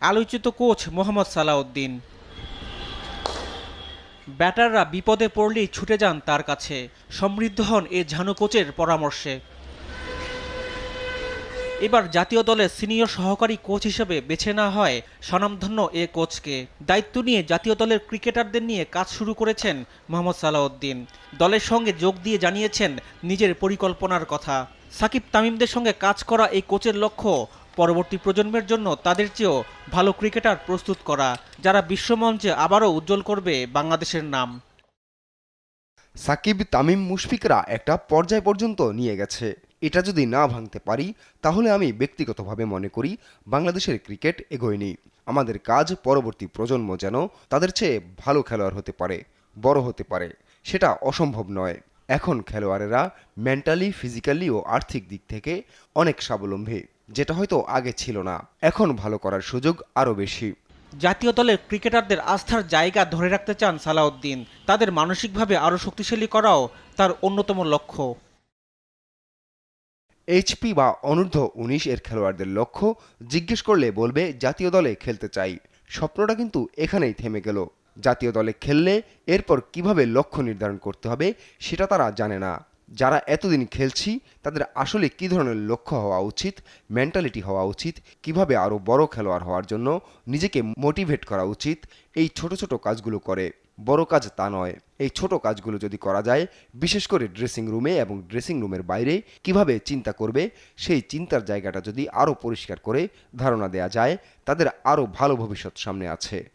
আলোচিত কোচ মোহাম্মদ সালাউদ্দিন। ব্যাটাররা বিপদে পড়লেই ছুটে যান তার কাছে, সমৃদ্ধ হন এ ঝানু কোচের পরামর্শে। এবার জাতীয় দলের সিনিয়র সহকারী কোচ হিসেবে বেছে নেওয়া হয় স্বনামধন্য এ কোচকে। দায়িত্ব নিয়ে জাতীয় দলের ক্রিকেটারদের নিয়ে কাজ শুরু করেছেন মোহাম্মদ সালাউদ্দিন। দলের সঙ্গে যোগ দিয়ে জানিয়েছেন নিজের পরিকল্পনার কথা। সাকিব তামিমদের সঙ্গে কাজ করা এই কোচের লক্ষ্য পরবর্তী প্রজন্মের জন্য তাদের চেয়েও ভালো ক্রিকেটার প্রস্তুত করা, যারা বিশ্বমঞ্চে আবারও উজ্জ্বল করবে বাংলাদেশের নাম। সাকিব তামিম মুশফিকরা একটা পর্যায় পর্যন্ত নিয়ে গেছে। এটা যদি না ভাঙতে পারি তাহলে আমি ব্যক্তিগতভাবে মনে করি বাংলাদেশের ক্রিকেট এগোয়নি। আমাদের কাজ পরবর্তী প্রজন্ম যেন তাদের চেয়ে ভালো খেলোয়াড় হতে পারে, বড় হতে পারে, সেটা অসম্ভব নয়। এখন খেলোয়াড়েরা মেন্টালি, ফিজিক্যালি ও আর্থিক দিক থেকে অনেক স্বাবলম্বী, যেটা হয়তো আগে ছিল না। এখন ভালো করার সুযোগ আরও বেশি। জাতীয় দলের ক্রিকেটারদের আস্থার জায়গা ধরে রাখতে চান সালাউদ্দিন। তাদের মানসিকভাবে আরও শক্তিশালী করাও তার অন্যতম লক্ষ্য। এইচপি বা অনূর্ধ্ব-19 এর খেলোয়াড়দের লক্ষ্য জিজ্ঞেস করলে বলবে জাতীয় দলে খেলতে চাই। স্বপ্নটা কিন্তু এখানেই থেমে গেল। জাতীয় দলে খেললে এরপর কিভাবে লক্ষ্য নির্ধারণ করতে হবে সেটা তারা জানে না। যারা এতদিন খেলছি তাদের আসলে কী ধরনের লক্ষ্য হওয়া উচিত, মেন্টালিটি হওয়া উচিত, কিভাবে আরও বড় খেলোয়াড় হওয়ার জন্য নিজেকে মোটিভেট করা উচিত, এই ছোট ছোট কাজগুলো করে। বড় কাজ তা নয়, এই ছোট কাজগুলো যদি করা যায়, বিশেষ করে ড্রেসিং রুমে এবং ড্রেসিং রুমের বাইরে কিভাবে চিন্তা করবে সেই চিন্তার জায়গাটা যদি আরও পরিষ্কার করে ধারণা দেয়া যায়, তাদের আরও ভালো ভবিষ্যৎ সামনে আছে।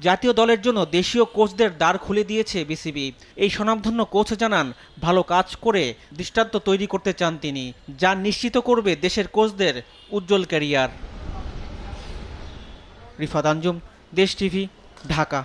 জাতীয় দলের জন্য দেশীয় কোচদের দ্বার খুলে দিয়েছে বিসিবি। এই স্বনামধন্য কোচ জানান, ভালো কাজ করে দৃষ্টান্ত তৈরি করতে চান তিনি, যা নিশ্চিত করবে দেশের কোচদের উজ্জ্বল ক্যারিয়ার। রিফাত আঞ্জুম, দেশ টিভি, ঢাকা।